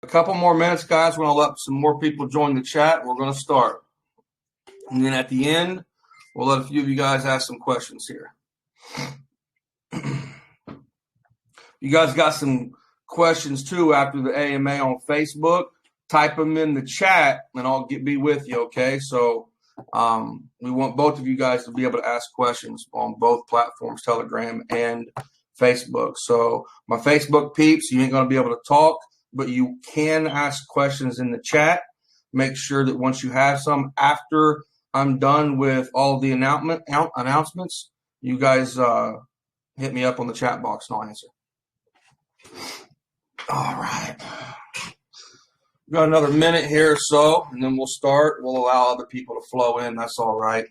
A couple more minutes, guys. We're going to let some more people join the chat. We're going to start. And then at the end, we'll let a few of you guys ask some questions here. You guys got some questions, too, after the AMA on Facebook. Type them in the chat, and I'll be with you, okay? So we want both of you guys to be able to ask questions on both platforms, Telegram and Facebook. So my Facebook peeps, you ain't going to be able to talk, but you can ask questions in the chat. Make sure that once you have some, after I'm done with all the announcements, you guys hit me up on the chat box and I'll answer. All right. We've got another minute here or so, and then we'll start. We'll allow other people to flow in. That's all right.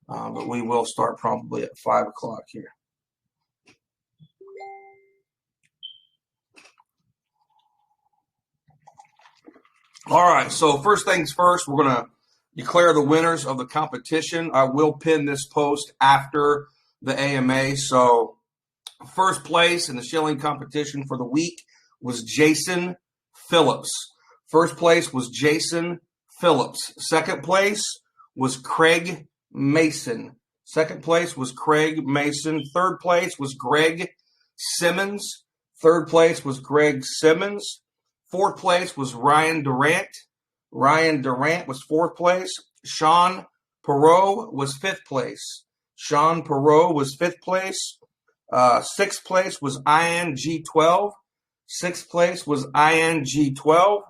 But we will start probably at 5 o'clock here. All right, so first things first, we're going to declare the winners of the competition. I will pin this post after the AMA. So first place in the shilling competition for the week was Jason Phillips. First place was Jason Phillips. Second place was Craig Mason. Second place was Craig Mason. Third place was Greg Simmons. Third place was Greg Simmons. Fourth place was Ryan Durant. Ryan Durant was fourth place. Sean Perot was fifth place. Sean Perot was fifth place. Sixth place was ING12. Sixth place was ING12.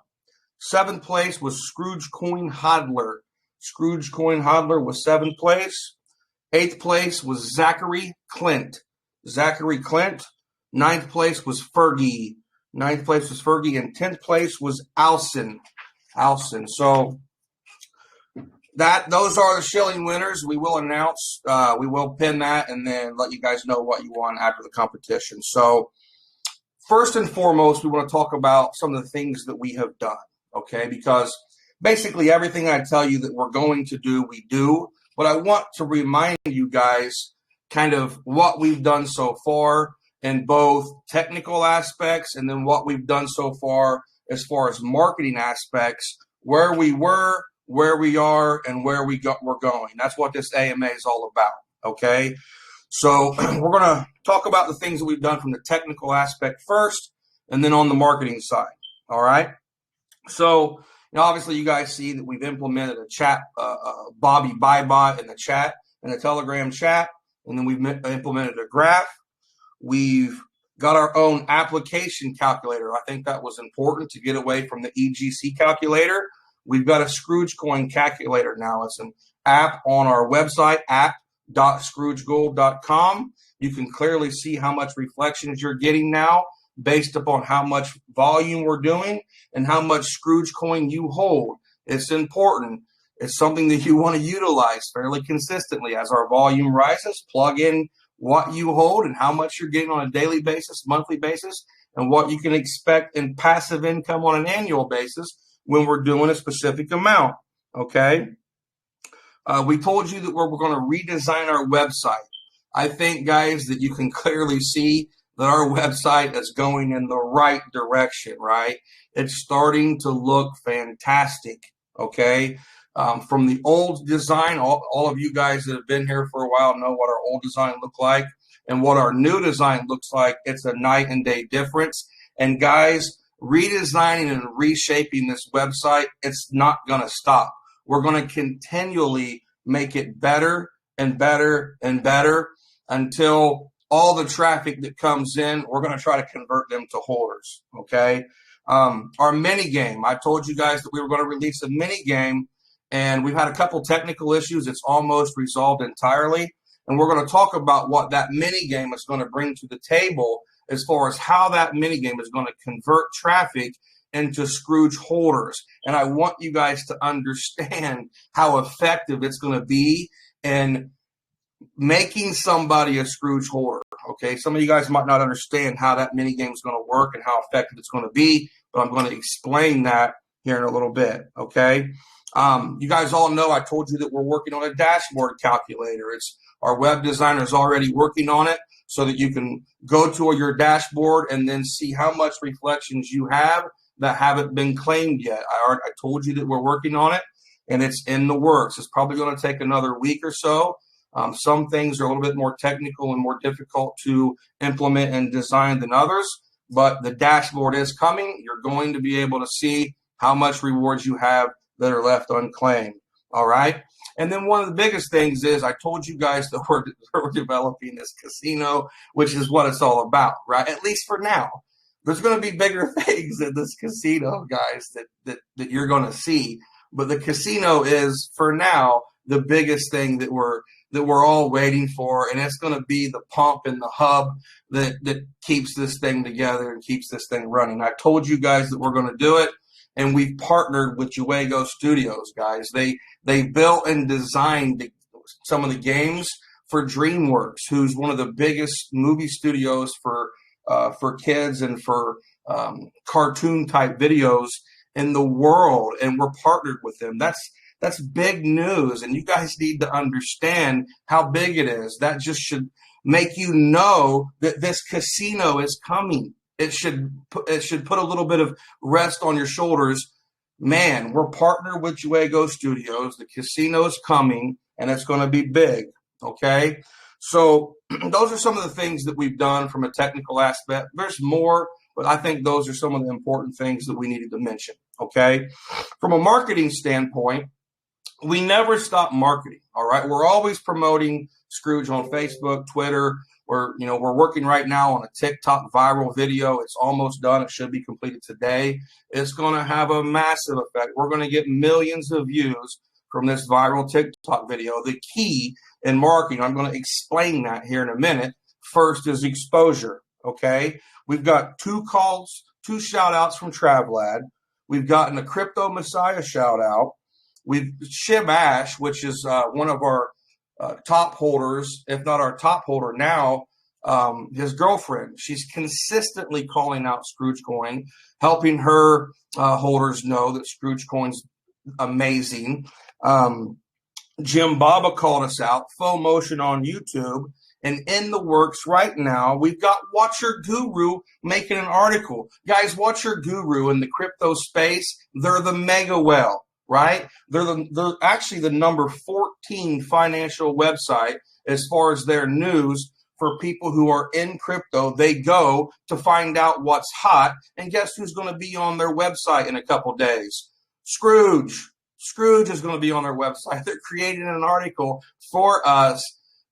Seventh place was Scrooge Coin Hodler. Scrooge Coin Hodler was seventh place. Eighth place was Zachary Clint. Zachary Clint. Ninth place was Fergie. Ninth place was Fergie. And 10th place was Alson. Alson. So those are the shilling winners. We will announce, we will pin that and then let you guys know what you won after the competition. So first and foremost, we want to talk about some of the things that we have done. Okay, because basically everything I tell you that we're going to do, we do. But I want to remind you guys kind of what we've done so far in both technical aspects and then what we've done so far as marketing aspects, where we were, where we are, and where we're going. That's what this AMA is all about, okay? So we're going to talk about the things that we've done from the technical aspect first and then on the marketing side, all right? So, obviously, you guys see that we've implemented a chat, Bobby Buybot in the chat, in the Telegram chat, and then we've implemented a graph. We've got our own application calculator. I think that was important to get away from the EGC calculator. We've got a Scrooge coin calculator now. It's an app on our website, app.scroogegold.com. You can clearly see how much reflections you're getting now, based upon how much volume we're doing and how much Scrooge coin you hold. It's important. It's something that you want to utilize fairly consistently. As our volume rises, plug in what you hold and how much you're getting on a daily basis, monthly basis, and what you can expect in passive income on an annual basis when we're doing a specific amount, okay? We told you that we're going to redesign our website. I think, guys, that you can clearly see that our website is going in the right direction, right? It's starting to look fantastic, okay? From the old design, all of you guys that have been here for a while know what our old design looked like and what our new design looks like. It's a night and day difference. And guys, redesigning and reshaping this website, it's not going to stop. We're going to continually make it better and better and better until all the traffic that comes in, we're going to try to convert them to holders, okay? Our mini game, I told you guys that we were going to release a mini game, and we've had a couple technical issues. It's almost resolved entirely, and we're going to talk about what that mini game is going to bring to the table as far as how that mini game is going to convert traffic into Scrooge holders. And I want you guys to understand how effective it's going to be in making somebody a Scrooge holder, okay? Some of you guys might not understand how that mini game is going to work and how effective it's going to be, but I'm going to explain that here in a little bit, okay? You guys all know I told you that we're working on a dashboard calculator. Our web designer is already working on it so that you can go to your dashboard and then see how much reflections you have that haven't been claimed yet. I told you that we're working on it, and it's in the works. It's probably going to take another week or so. Some things are a little bit more technical and more difficult to implement and design than others, but the dashboard is coming. You're going to be able to see how much rewards you have that are left unclaimed. All right. And then one of the biggest things is I told you guys that we're developing this casino, which is what it's all about, right? At least for now. There's going to be bigger things in this casino, guys, that you're going to see. But the casino is, for now, the biggest thing that we're all waiting for, and it's going to be the pump and the hub that keeps this thing together and keeps this thing running. I told you guys that we're going to do it, and we've partnered with Juego Studios, guys. They built and designed some of the games for DreamWorks, who's one of the biggest movie studios for kids and for cartoon type videos in the world, and we're partnered with them. That's big news, and you guys need to understand how big it is. That just should make you know that this casino is coming. It should put a little bit of rest on your shoulders. Man, we're partnered with Juego Studios. The casino is coming, and it's going to be big, okay? So those are some of the things that we've done from a technical aspect. There's more, but I think those are some of the important things that we needed to mention, okay? From a marketing standpoint, we never stop marketing, all right? We're always promoting Scrooge on Facebook, Twitter. We're working right now on a TikTok viral video. It's almost done. It should be completed today. It's going to have a massive effect. We're going to get millions of views from this viral TikTok video. The key in marketing, I'm going to explain that here in a minute. First is exposure, okay? We've got two shout outs from Travlad. We've gotten a Crypto Messiah shout out. We've Shib Ash, which is one of our top holders, if not our top holder now, his girlfriend. She's consistently calling out Scrooge Coin, helping her holders know that Scrooge Coin's amazing. Jim Baba called us out, Faux Motion on YouTube, and in the works right now, we've got Watch Your Guru making an article. Guys, Watch Your Guru in the crypto space, they're the mega whale, right? They're actually the number 14 financial website as far as their news for people who are in crypto. They go to find out what's hot, and guess who's going to be on their website in a couple days? Scrooge. Scrooge is going to be on their website. They're creating an article for us,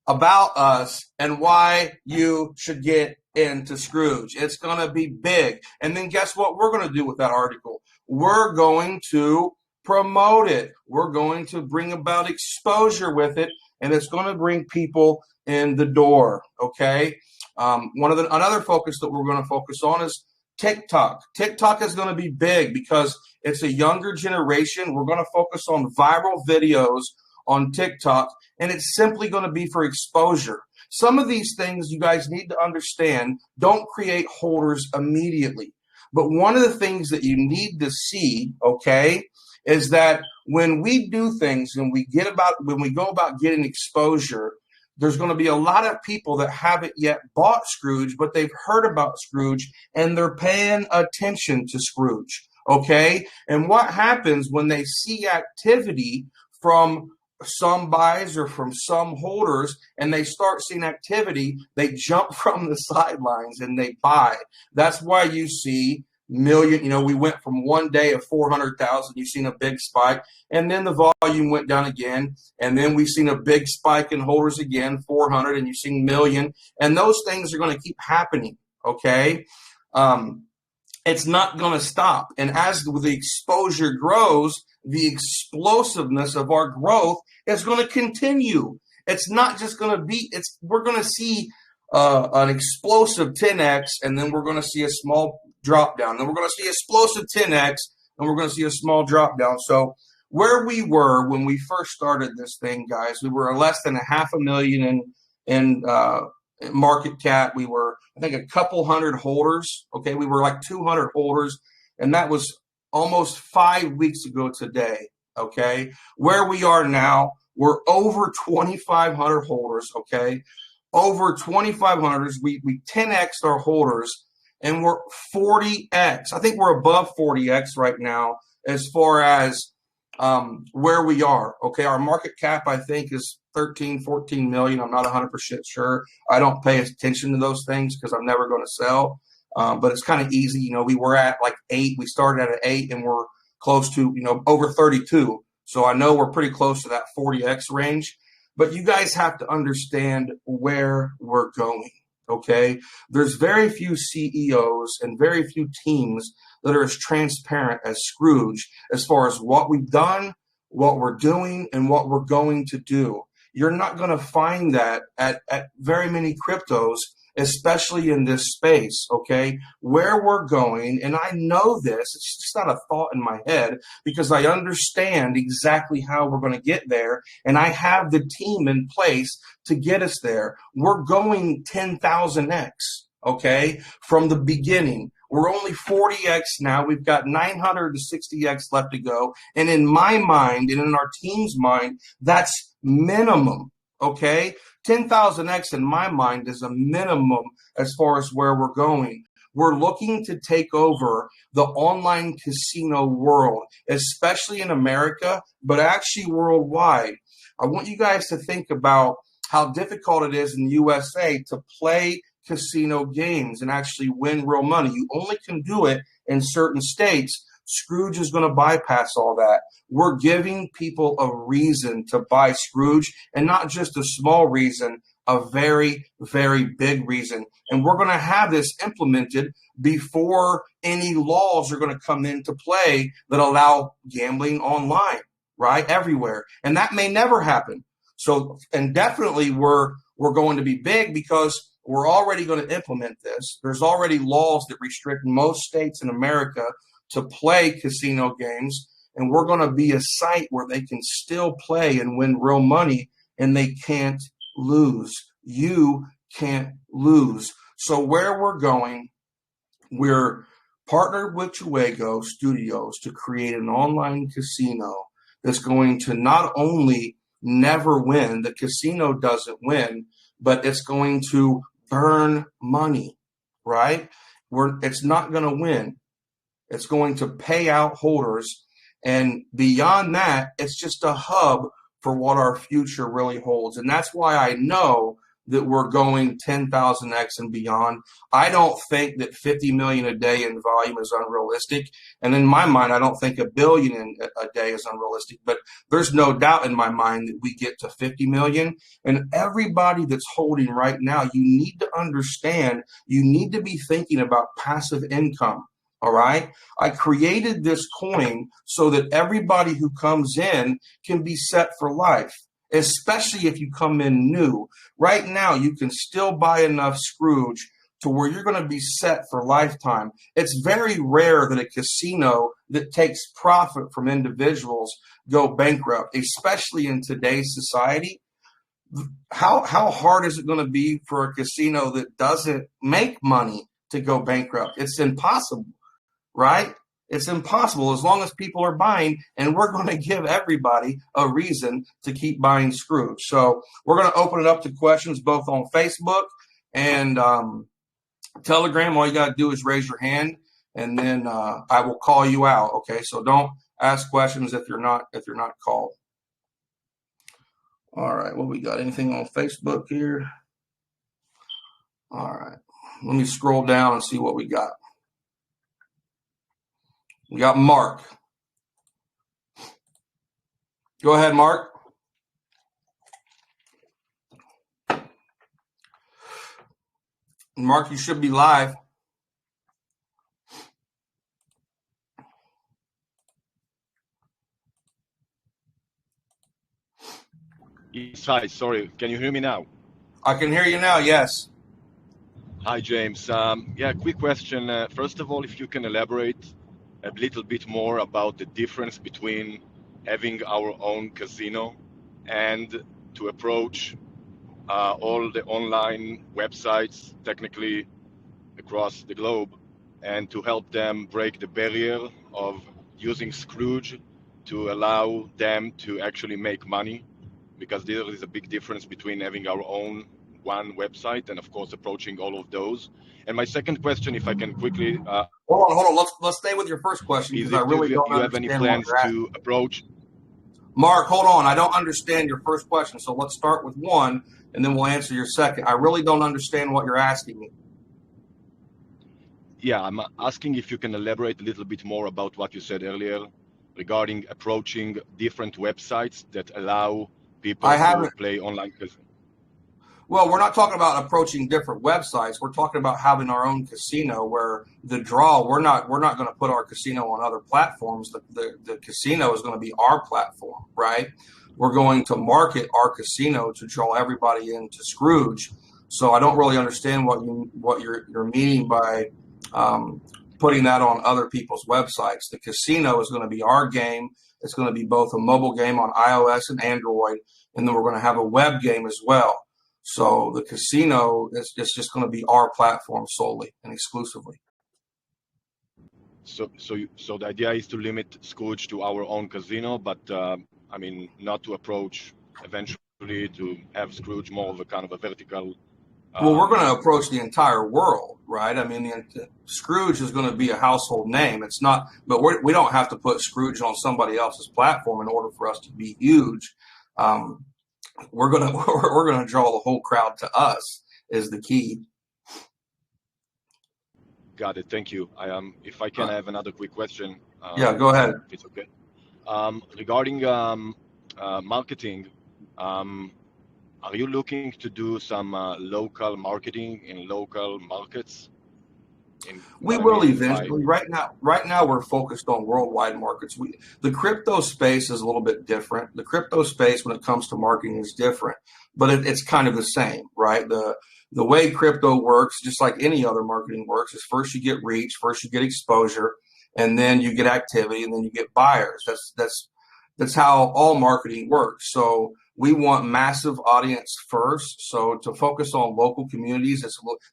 about us, and why you should get into Scrooge. It's going to be big. And then guess what we're going to do with that article? We're going to promote it. We're going to bring about exposure with it, and it's going to bring people in the door, okay? Another focus that we're going to focus on is TikTok. TikTok is going to be big because it's a younger generation. We're going to focus on viral videos on TikTok, and it's simply going to be for exposure. Some of these things you guys need to understand don't create holders immediately. But one of the things that you need to see, okay, is that when we do things and when we go about getting exposure, there's going to be a lot of people that haven't yet bought Scrooge, but they've heard about Scrooge and they're paying attention to Scrooge, okay? And what happens when they see activity from some buys or from some holders and they start seeing activity, they jump from the sidelines and they buy. That's why you see we went from one day of 400,000, you've seen a big spike, and then the volume went down again, and then we've seen a big spike in holders again, 400, and you've seen million, and those things are going to keep happening, okay? It's not going to stop, and as the exposure grows, the explosiveness of our growth is going to continue. It's not just going to be, we're going to see an explosive 10x, and then we're going to see a small drop down. Then we're going to see explosive 10x, and we're going to see a small drop down. So where we were when we first started this thing, guys, we were less than $500,000 in market cap. We were, I think, a couple hundred holders. Okay, we were like 200 holders, and that was almost 5 weeks ago today. Okay, where we are now, we're over 2,500 holders. Okay, over 2,500. We 10x our holders. and we're 40x. I think we're above 40x right now as far as where we are. Okay, our market cap I think is 13, 14 million. I'm not 100% sure. I don't pay attention to those things because I'm never going to sell. But it's kind of easy. You know, we were at like 8. We started at 8 and we're close to, you know, over 32. So I know we're pretty close to that 40x range. But you guys have to understand where we're going. Okay, there's very few CEOs and very few teams that are as transparent as Scrooge as far as what we've done, what we're doing, and what we're going to do. You're not going to find that at very many cryptos, especially in this space, okay? Where we're going, and I know this, it's just not a thought in my head because I understand exactly how we're going to get there, and I have the team in place to get us there. We're going 10,000x, okay, from the beginning. We're only 40x now. We've got 960x left to go. And in my mind and in our team's mind, that's minimum, okay? 10,000x in my mind is a minimum as far as where we're going. We're looking to take over the online casino world, especially in America, but actually worldwide. I want you guys to think about how difficult it is in the USA to play casino games and actually win real money. You only can do it in certain states. Scrooge is going to bypass all that. We're giving people a reason to buy Scrooge, and not just a small reason, a very, very big reason. And we're going to have this implemented before any laws are going to come into play that allow gambling online, right? Everywhere. And that may never happen. So, and definitely we're going to be big because we're already going to implement this. There's already laws that restrict most states in America to play casino games, and we're going to be a site where they can still play and win real money, and they can't lose. You can't lose. So where we're going, we're partnered with Chuego Studios to create an online casino that's going to not only never win, the casino doesn't win, but it's going to burn money, right? It's not going to win. It's going to pay out holders. And beyond that, it's just a hub for what our future really holds. And that's why I know that we're going 10,000x and beyond. I don't think that 50 million a day in volume is unrealistic. And in my mind, I don't think a billion a day is unrealistic. But there's no doubt in my mind that we get to 50 million. And everybody that's holding right now, you need to understand, you need to be thinking about passive income. All right. I created this coin so that everybody who comes in can be set for life, especially if you come in new. Right now, you can still buy enough Scrooge to where you're going to be set for lifetime. It's very rare that a casino that takes profit from individuals go bankrupt, especially in today's society. How hard is it going to be for a casino that doesn't make money to go bankrupt? It's impossible. Right? It's impossible as long as people are buying, and we're going to give everybody a reason to keep buying Scrooge. So we're going to open it up to questions both on Facebook and Telegram. All you got to do is raise your hand, and then I will call you out. Okay? So don't ask questions if you're not called. All right. What we got? Anything on Facebook here? All right. Let me scroll down and see what we got. We got Mark. Go ahead, Mark. Mark, you should be live. Yes, hi, sorry. Can you hear me now? I can hear you now, yes. Hi, James. Yeah, quick question. First of all, if you can elaborate a little bit more about the difference between having our own casino and to approach all the online websites, technically across the globe, and to help them break the barrier of using Scrooge to allow them to actually make money, because there is a big difference between having our own one website and of course approaching all of those? And my second question, if I can quickly, Hold on. Let's stay with your first question is because I if really don't you have any understand what plans you're asking. to approach. Mark, hold on. I don't understand your first question. So let's start with one, and then we'll answer your second. I really don't understand what you're asking me. Yeah, I'm asking if you can elaborate a little bit more about what you said earlier regarding approaching different websites that allow people I to haven't. play online casino. Well, we're not talking about approaching different websites. We're talking about having our own casino where the draw. We're not going to put our casino on other platforms. The casino is going to be our platform, right? We're going to market our casino to draw everybody into Scrooge. So I don't really understand what you're meaning by putting that on other people's websites. The casino is going to be our game. It's going to be both a mobile game on iOS and Android, and then we're going to have a web game as well. So the casino is just going to be our platform solely and exclusively. So the idea is to limit Scrooge to our own casino, but I mean, not to approach eventually to have Scrooge more of a kind of a vertical. Well, we're going to approach the entire world, right? I mean, Scrooge is going to be a household name. It's not, but we don't have to put Scrooge on somebody else's platform in order for us to be huge. We're gonna draw the whole crowd to us is the key. Got it. Thank you. If I can have another quick question. Yeah, go ahead. If it's okay. Regarding marketing, are you looking to do some local marketing in local markets? We will eventually. Right now we're focused on worldwide markets. The crypto space is a little bit different. The crypto space, when it comes to marketing, is different, but it's kind of the same, right? The way crypto works, just like any other marketing works, is first you get reach, first you get exposure, and then you get activity, and then you get buyers. That's how all marketing works. So we want massive audience first. So to focus on local communities,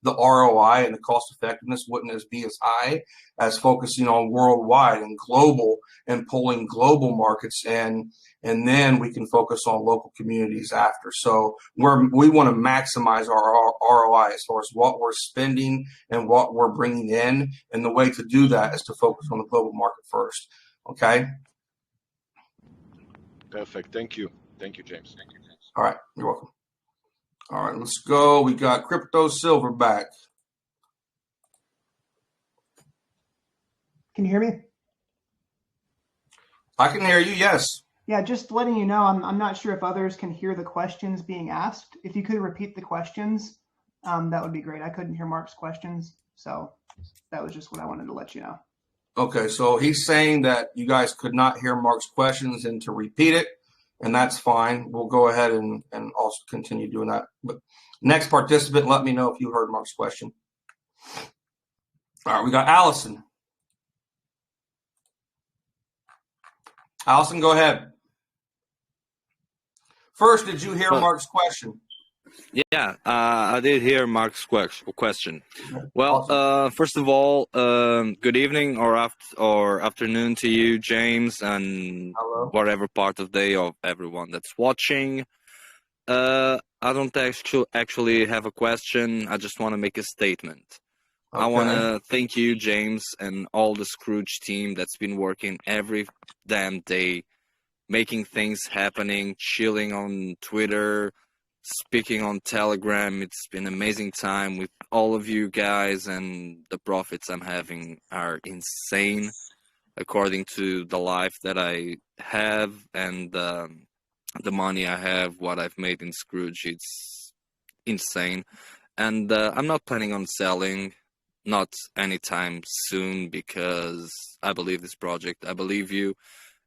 the ROI and the cost effectiveness wouldn't be as high as focusing on worldwide and global and pulling global markets in. And then we can focus on local communities after. So we want to maximize our ROI as far as what we're spending and what we're bringing in. And the way to do that is to focus on the global market first. Okay. Perfect. Thank you. Thank you, James. All right. You're welcome. All right. Let's go. We got Crypto Silverback. Can you hear me? I can hear you. Yes. Yeah, just letting you know, I'm not sure if others can hear the questions being asked. If you could repeat the questions, that would be great. I couldn't hear Mark's questions, so that was just what I wanted to let you know. Okay, so he's saying that you guys could not hear Mark's questions and to repeat it, and that's fine. We'll go ahead and also continue doing that. But next participant, let me know if you heard Mark's question. All right, we got Allison. Allison, go ahead. First, did you hear Mark's question? Yeah, I did hear Mark's question. Well, Awesome. first of all, good evening or afternoon to you, James, and Hello. whatever part of day of everyone that's watching. I don't actually have a question. I just want to make a statement. Okay. I want to thank you, James, and all the Scrooge team that's been working every damn day, making things happening, chilling on Twitter, speaking on Telegram. It's been an amazing time with all of you guys, and the profits I'm having are insane according to the life that I have and the money I have, what I've made in Scrooge. It's insane. And I'm not planning on selling, not anytime soon, because I believe this project, I believe you,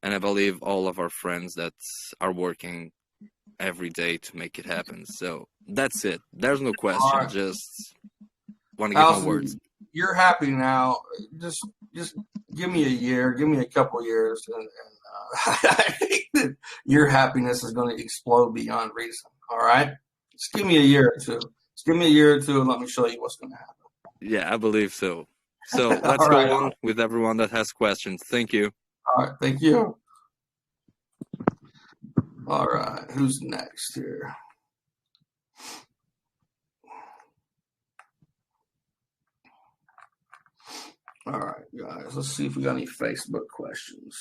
and I believe all of our friends that are working every day to make it happen. So that's it. There's no question. Right. Just want to get my words. You're happy now. Just give me a year. Give me a couple years, and I think that your happiness is going to explode beyond reason. All right. Just give me a year or two. Just give me a year or two, and let me show you what's going to happen. Yeah, I believe so. So let's go on with everyone that has questions. Thank you. All right. Thank you. All right. Who's next here? All right, guys, let's see if we got any Facebook questions.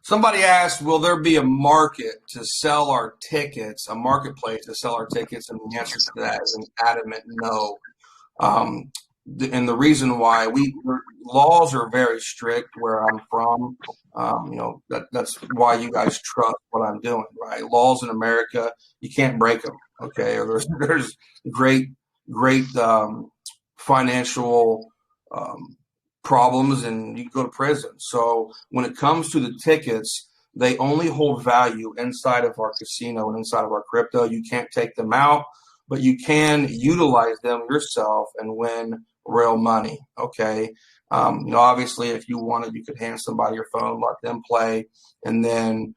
Somebody asked, will there be a market to sell our tickets, a marketplace to sell our tickets? And the answer to that is an adamant no. And the reason why laws are very strict where I'm from. That's why you guys trust what I'm doing, right? Laws in America, you can't break them, okay? Or there's great financial problems, and you go to prison. So when it comes to the tickets, they only hold value inside of our casino and inside of our crypto. You can't take them out, but you can utilize them yourself and win real money. Okay. Obviously, if you wanted, you could hand somebody your phone, let them play, and then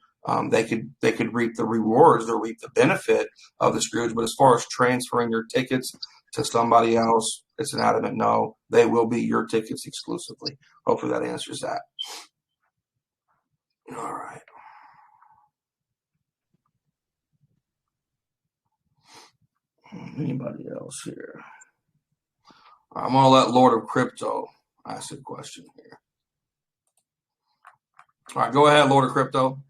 they could reap the rewards or reap the benefit of the Scrooge. But as far as transferring your tickets to somebody else, it's an adamant no. They will be your tickets exclusively. Hopefully that answers that. All right. Anybody else here? I'm going to let Lord of Crypto ask a question here. All right, go ahead, Lord of Crypto.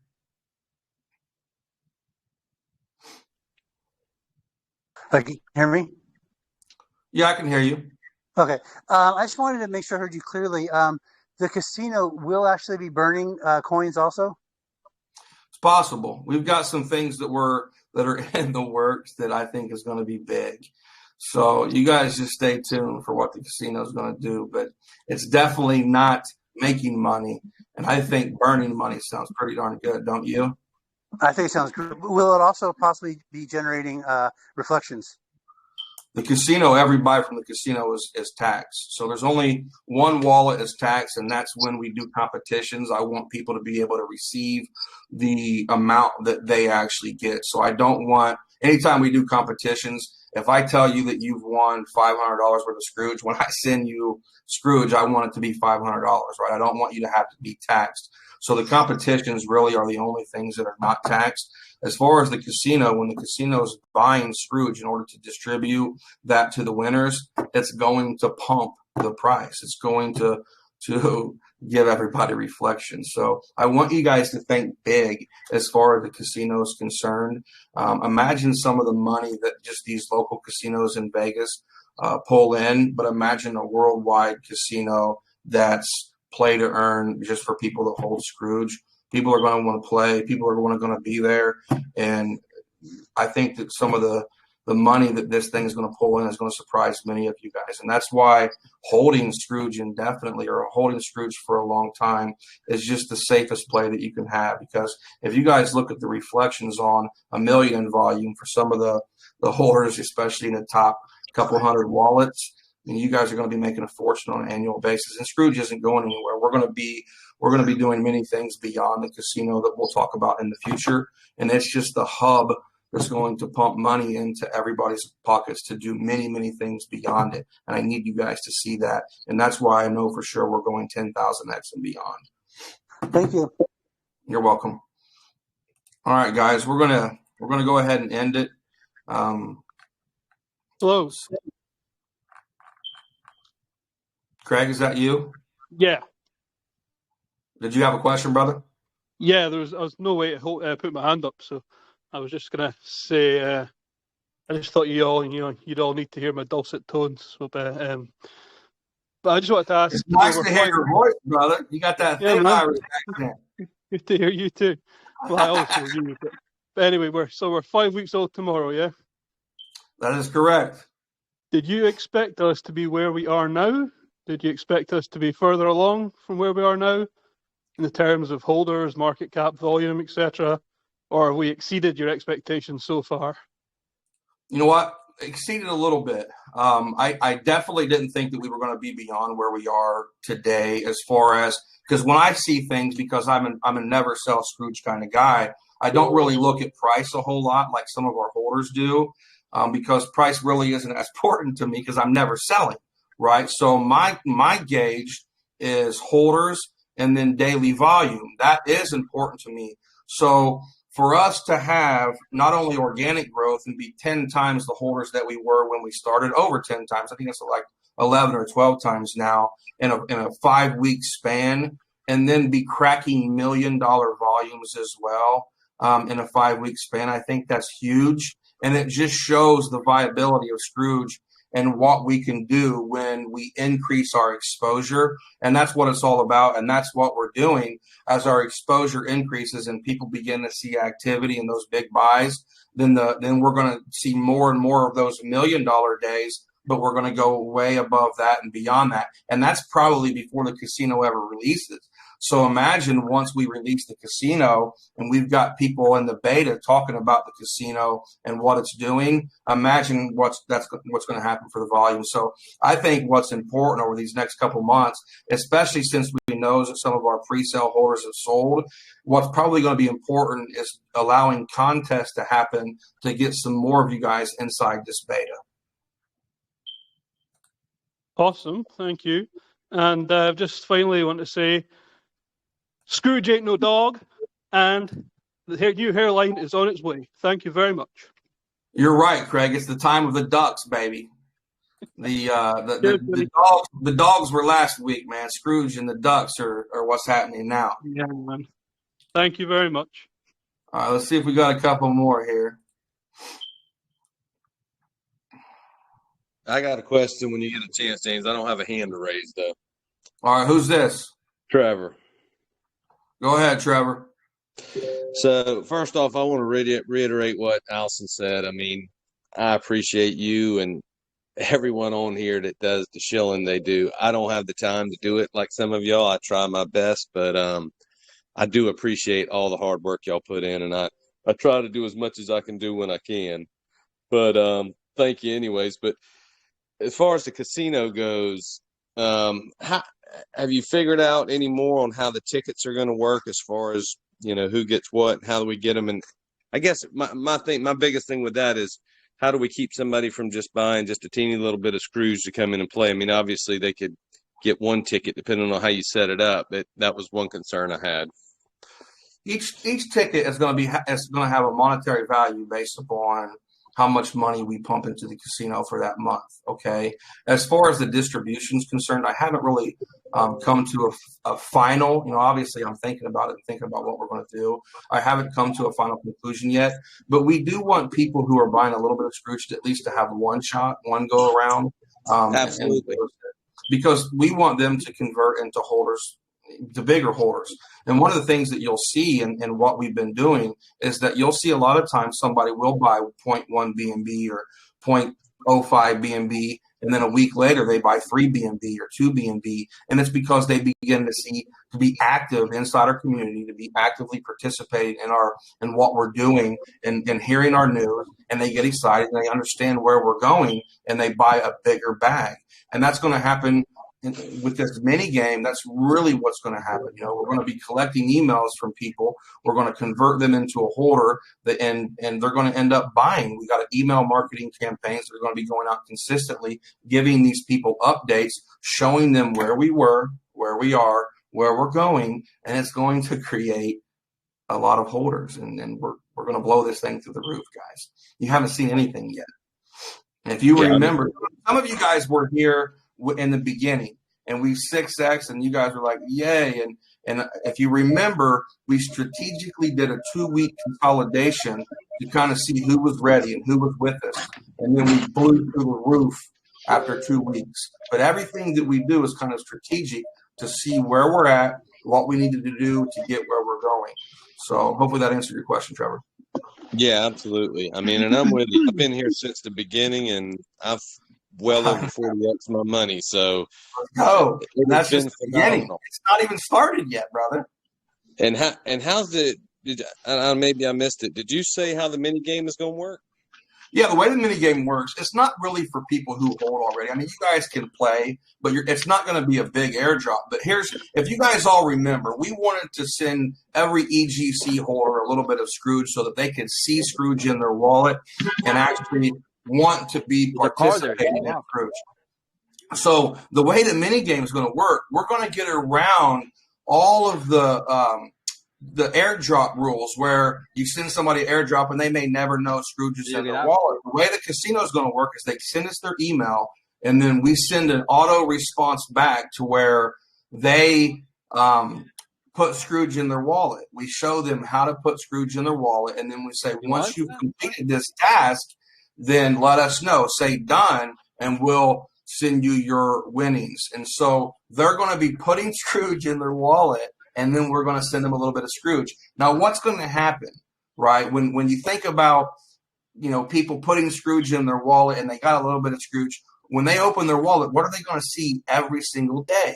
Can you hear me? Yeah, I can hear you. Okay. I just wanted to make sure I heard you clearly. The casino will actually be burning coins also? It's possible. We've got some things that are in the works that I think is going to be big. So you guys just stay tuned for what the casino is going to do. But it's definitely not making money. And I think burning money sounds pretty darn good, don't you? I think it sounds good. Will it also possibly be generating reflections? The casino, every buy from the casino is taxed. So there's only one wallet is taxed, and that's when we do competitions. I want people to be able to receive the amount that they actually get. So I don't want, anytime we do competitions, if I tell you that you've won $500 worth of Scrooge, when I send you Scrooge, I want it to be $500, right? I don't want you to have to be taxed. So the competitions really are the only things that are not taxed. As far as the casino, when the casino is buying Scrooge in order to distribute that to the winners, it's going to pump the price. It's going to give everybody reflection. So I want you guys to think big as far as the casino is concerned. Imagine some of the money that just these local casinos in Vegas pull in, but imagine a worldwide casino that's play to earn just for people that hold Scrooge. People are going to want to play. People are going to be there. And I think that some of the money that this thing is going to pull in is going to surprise many of you guys. And that's why holding Scrooge indefinitely or holding Scrooge for a long time is just the safest play that you can have. Because if you guys look at the reflections on $1 million in volume for some of the holders, especially in the top couple hundred wallets, and you guys are going to be making a fortune on an annual basis. And Scrooge isn't going anywhere. We're going to be doing many things beyond the casino that we'll talk about in the future. And it's just the hub that's going to pump money into everybody's pockets to do many, many things beyond it. And I need you guys to see that. And that's why I know for sure we're going 10,000x and beyond. Thank you. You're welcome. All right, guys, we're gonna go ahead and end it. Hello. Craig, is that you? Yeah. Did you have a question, brother? Yeah, I was no way to put my hand up, so I was just gonna say I just thought you'd all need to hear my dulcet tones. So, but I just wanted to ask. It's nice to hear your voice, brother. You got that thick Irish accent. Good to hear you too. Well, I always hear you. But anyway, we're 5 weeks old tomorrow, yeah. That is correct. Did you expect us to be where we are now? Did you expect us to be further along from where we are now in the terms of holders, market cap, volume, etc.? Or have we exceeded your expectations so far? You know what? Exceeded a little bit. I definitely didn't think that we were going to be beyond where we are today as far as, because when I see things, because I'm a never sell Scrooge kind of guy, I don't really look at price a whole lot like some of our holders do, because price really isn't as important to me because I'm never selling. Right. So my gauge is holders and then daily volume. That is important to me. So for us to have not only organic growth and be 10 times the holders that we were when we started, over 10 times, I think it's like 11 or 12 times now in a 5-week span, and then be cracking $1 million volumes as well in a 5-week span. I think that's huge. And it just shows the viability of Scrooge and what we can do when we increase our exposure. And that's what it's all about. And that's what we're doing. As our exposure increases and people begin to see activity in those big buys, then we're going to see more and more of those $1 million days, but we're going to go way above that and beyond that. And that's probably before the casino ever releases. So imagine once we release the casino and we've got people in the beta talking about the casino and what it's doing, imagine what's going to happen for the volume. So I think what's important over these next couple months, especially since we know that some of our pre-sale holders have sold, what's probably going to be important is allowing contests to happen to get some more of you guys inside this beta. Awesome, thank you. And just finally want to say, Scrooge ain't no dog, and the new hairline is on its way. Thank you very much. You're right, Craig. It's the time of the ducks, baby. The dogs were last week, man. Scrooge and the ducks are what's happening now. Yeah, man. Thank you very much. All right, let's see if we got a couple more here. I got a question when you get a chance, James. I don't have a hand to raise, though. All right, who's this? Trevor. Go ahead, Trevor. So, first off, I want to reiterate what Allison said. I mean, I appreciate you and everyone on here that does the shilling they do. I don't have the time to do it like some of y'all. I try my best, but I do appreciate all the hard work y'all put in, and I try to do as much as I can do when I can. But thank you anyways. But as far as the casino goes, have you figured out any more on how the tickets are going to work as far as, who gets what, and how do we get them? And I guess my biggest thing with that is, how do we keep somebody from just buying just a teeny little bit of Scrooge to come in and play? I mean, obviously they could get one ticket depending on how you set it up. That was one concern I had. Each ticket is going to have a monetary value based upon how much money we pump into the casino for that month. Okay. As far as the distribution is concerned, I haven't really come to a final, obviously I'm thinking about it and thinking about what we're going to do. I haven't come to a final conclusion yet, but we do want people who are buying a little bit of Scrooge to at least to have one shot, one go around. Absolutely. Because we want them to convert into holders, the bigger holders. And one of the things that you'll see in what we've been doing is that you'll see a lot of times somebody will buy 0.1 BNB or 0.05 BNB, and then a week later they buy 3 BNB or 2 BNB. And it's because they begin to be active inside our community, to be actively participating in what we're doing and hearing our news, and they get excited and they understand where we're going and they buy a bigger bag. And that's going to happen with this mini game. That's really what's going to happen. We're going to be collecting emails from people. We're going to convert them into a holder, and they're going to end up buying. We got email marketing campaigns that are going to be going out consistently, giving these people updates, showing them where we were, where we are, where we're going, and it's going to create a lot of holders. And we're going to blow this thing through the roof, guys. You haven't seen anything yet. And if you remember, some of you guys were here in the beginning, and we 6X, and you guys were like, yay. And if you remember, we strategically did a 2-week consolidation to kind of see who was ready and who was with us. And then we blew through the roof after 2 weeks. But everything that we do is kind of strategic to see where we're at, what we needed to do to get where we're going. So hopefully that answered your question, Trevor. Yeah, absolutely. I mean, and I'm with you. I've been here since the beginning, and I've well over 40x my money. So that's just the beginning. It's not even started yet, brother. And how's it? Maybe I missed it. Did you say how the mini game is going to work? Yeah, the way the mini game works, it's not really for people who hold already. I mean, you guys can play, but it's not going to be a big airdrop. But if you guys all remember, we wanted to send every EGC holder a little bit of Scrooge so that they could see Scrooge in their wallet and actually want to be participating in Scrooge. So the way the mini game is going to work, we're going to get around all of the the airdrop rules where you send somebody an airdrop and they may never know Scrooge is in their wallet. The way the casino is going to work is they send us their email, and then we send an auto response back to where they put Scrooge in their wallet. We show them how to put Scrooge in their wallet, and then we say, once you've completed this task, then let us know. Say done, and we'll send you your winnings. And so they're going to be putting Scrooge in their wallet, and then we're going to send them a little bit of Scrooge. Now, what's going to happen, right? When you think about, people putting Scrooge in their wallet and they got a little bit of Scrooge, when they open their wallet, what are they going to see every single day?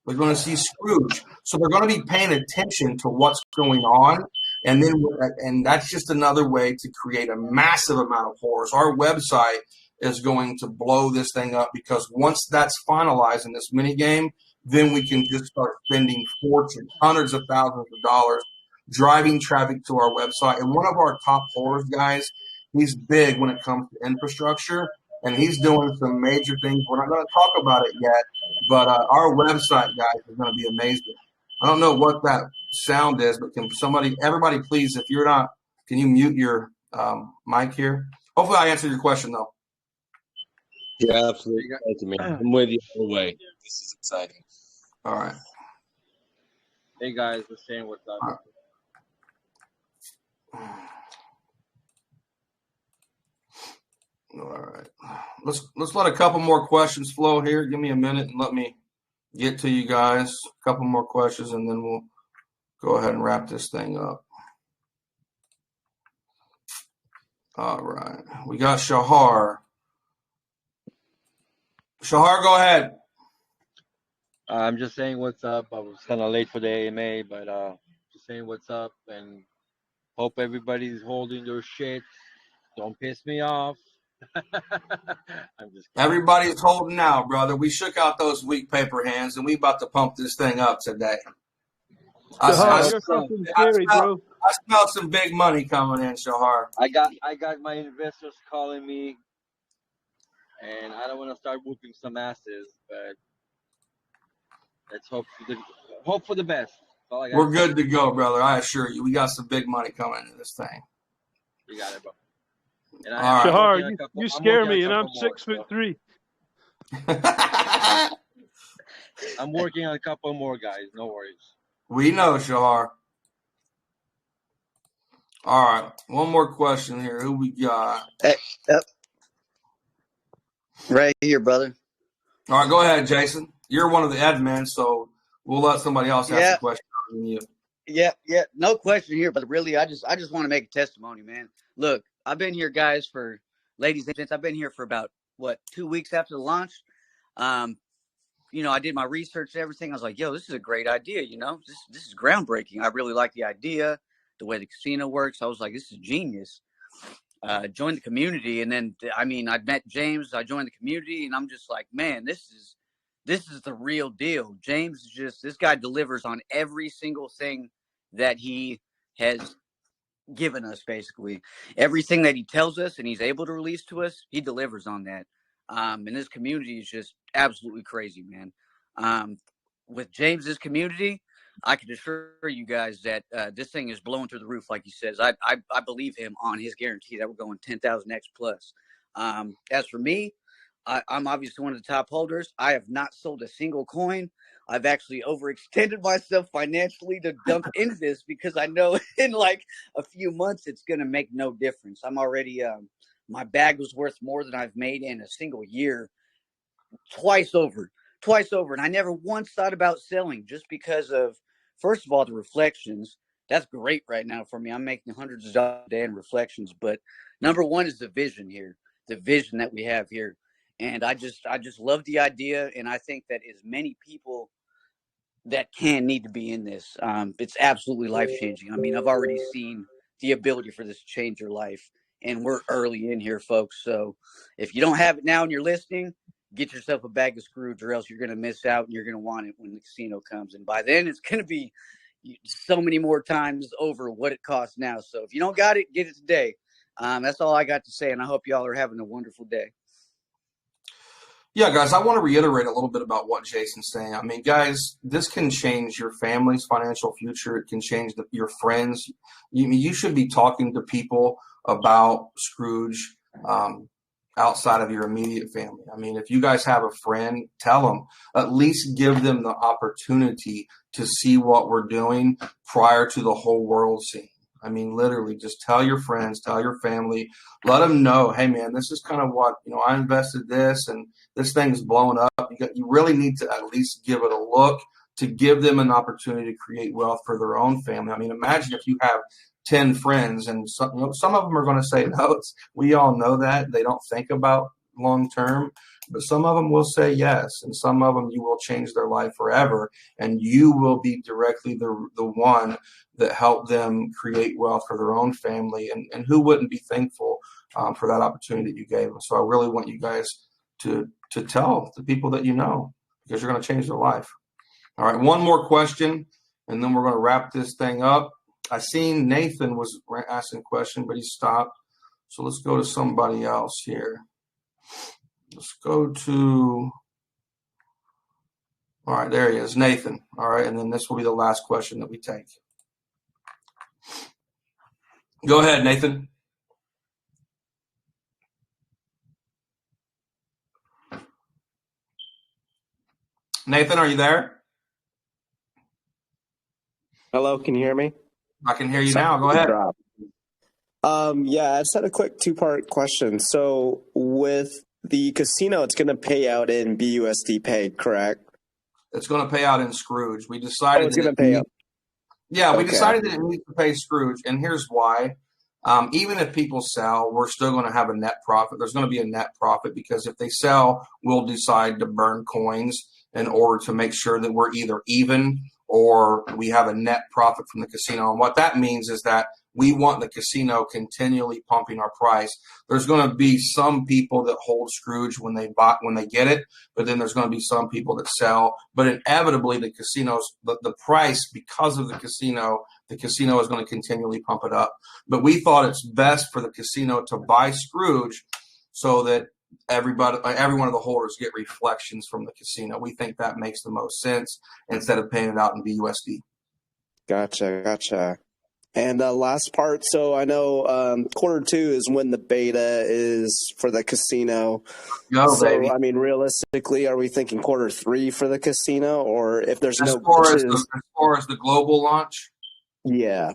They're going to see Scrooge. So they're going to be paying attention to what's going on. And that's just another way to create a massive amount of horrors. Our website is going to blow this thing up, because once that's finalized in this mini game, then we can just start spending fortunes, hundreds of thousands of dollars, driving traffic to our website. And one of our top horrors guys, he's big when it comes to infrastructure, and he's doing some major things. We're not going to talk about it yet, but our website, guys, is going to be amazing. I don't know what that sound is, but can everybody please, if you're not, can you mute your mic here? Hopefully I answered your question, though. Yeah, absolutely. Thank you, man. I'm with you all the way. This is exciting. All right. Hey, guys, we're saying what's up. All right. Let's let a couple more questions flow here. Give me a minute and let me get to you guys. A couple more questions, and then we'll go ahead and wrap this thing up. All right. We got Shahar. Shahar, go ahead. I'm just saying what's up. I was kind of late for the AMA, but just saying what's up, and hope everybody's holding their shit. Don't piss me off. I'm just kidding. Everybody's holding out, brother. We shook out those weak paper hands, and we about to pump this thing up today. Shahar, you're fucking scary, bro. I smell some big money coming in, Shahar. I got my investors calling me, and I don't want to start whooping some asses, but let's hope for the best. We're good to go, brother. I assure you, we got some big money coming into this thing. You got it, bro. And Shahar, you scare me, and I'm 6'3". I'm working on a couple more, guys. No worries. We know, Shahar. All right, one more question here. Who we got? Hey, yep. Right here, brother. All right, go ahead, Jason. You're one of the admins, so we'll let somebody else ask a question than you. Yeah. No question here, but really, I just want to make a testimony, man. Look, I've been here, guys, ladies and gents. I've been here for about 2 weeks after the launch. I did my research and everything. I was like, yo, this is a great idea. This is groundbreaking. I really like the idea, the way the casino works. I was like, this is genius. Joined the community, and then I met James. I joined the community, and I'm just like, man, this is the real deal. James is this guy delivers on every single thing that he has given us. Basically, everything that he tells us and he's able to release to us, he delivers on that. And this community is just absolutely crazy, man. With James's community, I can assure you guys that this thing is blowing through the roof, like he says. I believe him on his guarantee that we're going 10,000x plus. As for me, I'm obviously one of the top holders. I have not sold a single coin. I've actually overextended myself financially to dump into this, because I know in like a few months it's going to make no difference. I'm already my bag was worth more than I've made in a single year, twice over. And I never once thought about selling, just because of, first of all, the reflections. That's great right now for me. I'm making hundreds of dollars a day in reflections. But number one is the vision here, the vision that we have here. And I just love the idea. And I think that as many people that need to be in this, it's absolutely life-changing. I've already seen the ability for this to change your life. And we're early in here, folks. So if you don't have it now and you're listening, get yourself a bag of Scrooge, or else you're going to miss out, and you're going to want it when the casino comes. And by then, it's going to be so many more times over what it costs now. So if you don't got it, get it today. That's all I got to say, and I hope y'all are having a wonderful day. Yeah, guys, I want to reiterate a little bit about what Jason's saying. I mean, guys, this can change your family's financial future. It can change your friends. You should be talking to people about Scrooge outside of your immediate family. I mean, if you guys have a friend, tell them, at least give them the opportunity to see what we're doing prior to the whole world seeing. I mean, literally, just tell your friends, tell your family, let them know, hey, man, this is kind of what, I invested this and this thing's blowing up. You really need to at least give it a look to give them an opportunity to create wealth for their own family. I mean, imagine if you have 10 friends and some of them are going to say no. We all know that. They don't think about long term, but some of them will say yes, and some of them you will change their life forever, and you will be directly the one that helped them create wealth for their own family, and who wouldn't be thankful for that opportunity that you gave them. So I really want you guys to tell the people that you know, because you're going to change their life. All right, one more question, and then we're going to wrap this thing up. I seen Nathan was asking a question, but he stopped. So let's go to somebody else here. Let's go to, all right, there he is, Nathan. All right, and then this will be the last question that we take. Go ahead, Nathan. Nathan, are you there? Hello, can you hear me? I can hear you now. Go ahead. Yeah, I just had a quick two-part question. So with the casino, it's going to pay out in BUSD paid, correct? It's going to pay out in Scrooge. We decided it's going to pay out. Yeah, we Okay. decided that it needs to pay Scrooge, and here's why. Even if people sell, we're still going to have a net profit. There's going to be a net profit because if they sell, we'll decide to burn coins in order to make sure that we're either even or we have a net profit from the casino. And what that means is that we want the casino continually pumping our price. There's going to be some people that hold Scrooge when they get it, but then there's going to be some people that sell. But inevitably, the price, because of the casino is going to continually pump it up. But we thought it's best for the casino to buy Scrooge so that every one of the holders get reflections from the casino. We think that makes the most sense instead of paying it out in BUSD. Gotcha. And last part, so I know quarter 2 is when the beta is for the casino. Baby. I mean, realistically, are we thinking quarter 3 for the casino, or if there's as no far as the global launch? Yeah,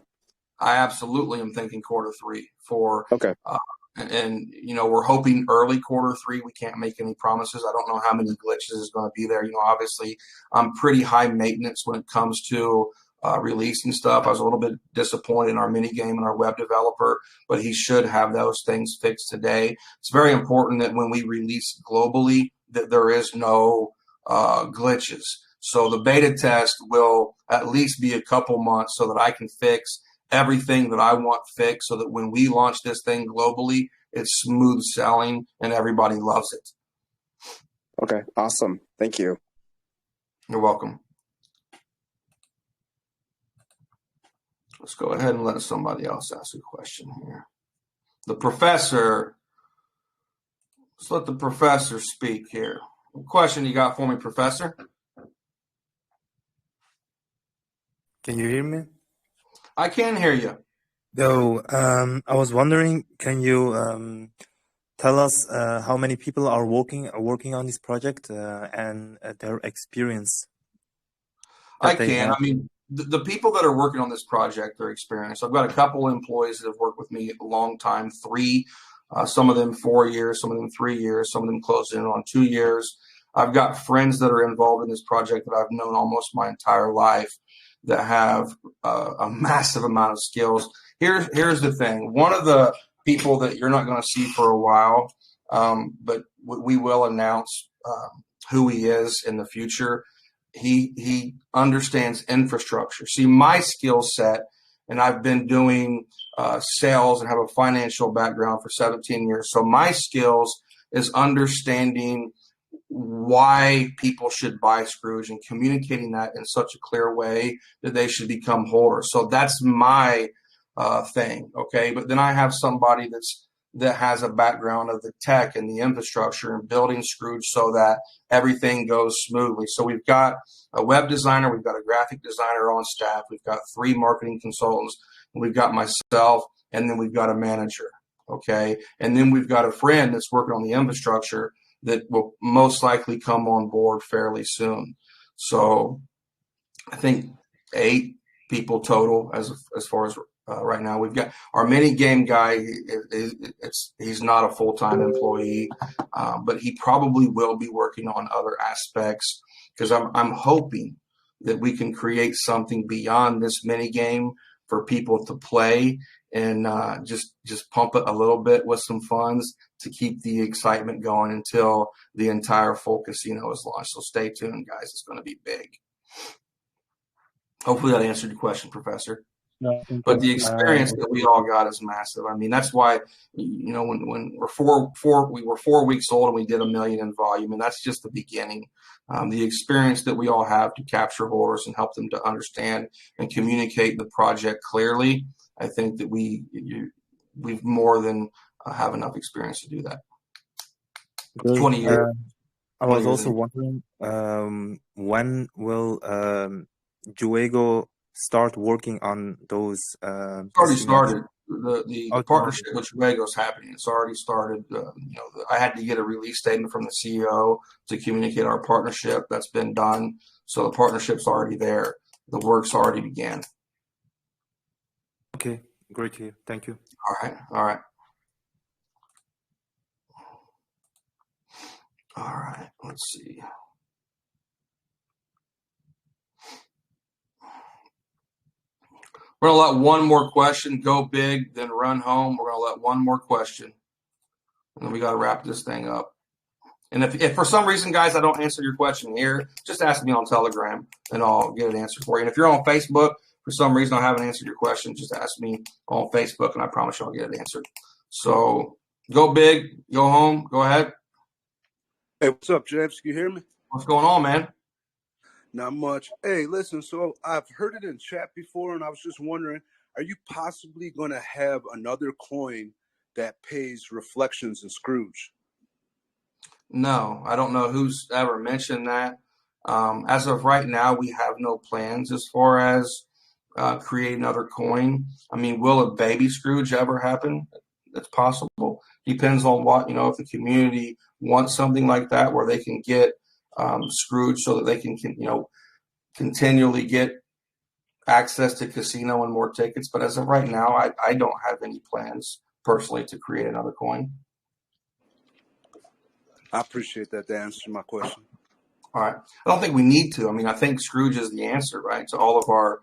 I absolutely am thinking quarter 3 for. Okay. And we're hoping early quarter 3. We can't make any promises. I don't know how many glitches is going to be there. Obviously, I'm pretty high maintenance when it comes to releasing stuff. I was a little bit disappointed in our mini game and our web developer, but he should have those things fixed today. It's very important that when we release globally that there is no glitches. So the beta test will at least be a couple months so that I can fix everything that I want fixed so that when we launch this thing globally, it's smooth selling and everybody loves it. Okay, awesome. Thank you. You're welcome. Let's go ahead and let somebody else ask a question here. Let's let the professor speak here. What question you got for me, Professor? Can you hear me? I can hear you. I was wondering, can you tell us how many people are working on this project and their experience? I can. I mean, the people that are working on this project are experienced. I've got a couple employees that have worked with me a long time, 3, some of them 4 years, some of them 3 years, some of them closed in on 2 years. I've got friends that are involved in this project that I've known almost my entire life that have a massive amount of skills. Here's the thing. One of the people that you're not going to see for a while, but we will announce who he is in the future. He understands infrastructure. See, my skill set, and I've been doing sales and have a financial background for 17 years. So my skills is understanding why people should buy Scrooge and communicating that in such a clear way that they should become holders. So that's my thing, okay? But then I have somebody that has a background of the tech and the infrastructure and building Scrooge so that everything goes smoothly. So we've got a web designer, we've got a graphic designer on staff, we've got 3 marketing consultants, and we've got myself, and then we've got a manager, okay? And then we've got a friend that's working on the infrastructure that will most likely come on board fairly soon. So I think 8 people total as far as right now. We've got our mini game guy. He's not a full-time employee, but he probably will be working on other aspects, because I'm hoping that we can create something beyond this mini game for people to play and just pump it a little bit with some funds to keep the excitement going until the entire full casino is launched. So stay tuned, guys. It's going to be big. Hopefully that answered your question, Professor. No, thank But you. the experience that we all got is massive. I mean, that's why, you know, when we were 4 weeks old and we did $1 million in volume, and that's just the beginning. The experience that we all have to capture holders and help them to understand and communicate the project clearly, I think that we've more than have enough experience to do that. Great. 20 years. I 20 was years also in. wondering, when will Juego start working on those It's already casinos? started. The Oh, partnership with Tobago is happening. It's already started. You know, I had to get a release statement from the CEO to communicate our partnership. That's been done. So the partnership's already there. The work's already began. okay, great to hear. Thank you. All right. All right. All right. Let's see. We're going to let one more question go big, then run home. We're going to let one more question. And then we got to wrap this thing up. And if for some reason, guys, I don't answer your question here, just ask me on Telegram and I'll get it answered for you. And if you're on Facebook, for some reason I haven't answered your question, just ask me on Facebook and I promise you I'll get it answered. So go big, go home, go ahead. Hey, what's up, James? Can you hear me? What's going on, man? Not much. Hey, listen, so I've heard it in chat before, and I was just wondering, are you possibly going to have another coin that pays reflections in Scrooge? No, I don't know who's ever mentioned that. As of right now, we have no plans as far as create another coin. I mean, will a baby Scrooge ever happen? It's possible. Depends on what, you know, if the community wants something like that where they can get Scrooge so that they can, you know, continually get access to casino and more tickets. But as of right now, I don't have any plans personally to create another coin. I appreciate that. That answers my question. All right. I don't think we need to. I mean, I think Scrooge is the answer, right, to all of our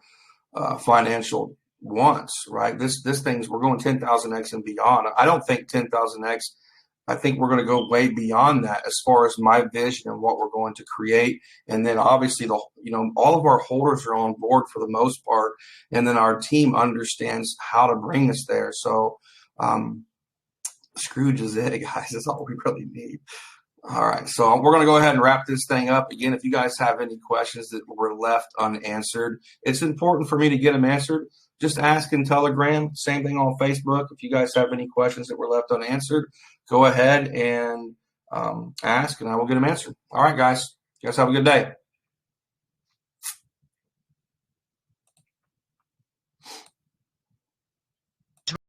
financial wants, right? This thing's, we're going 10,000x and beyond. I don't think 10,000x. I think we're going to go way beyond that as far as my vision and what we're going to create. And then obviously, all of our holders are on board for the most part. And then our team understands how to bring us there. So Scrooge is it, guys. That's all we really need. All right. So we're going to go ahead and wrap this thing up. Again, if you guys have any questions that were left unanswered, it's important for me to get them answered. Just ask in Telegram. Same thing on Facebook. If you guys have any questions that were left unanswered, go ahead and ask, and I will get them answered. All right, guys. You guys have a good day.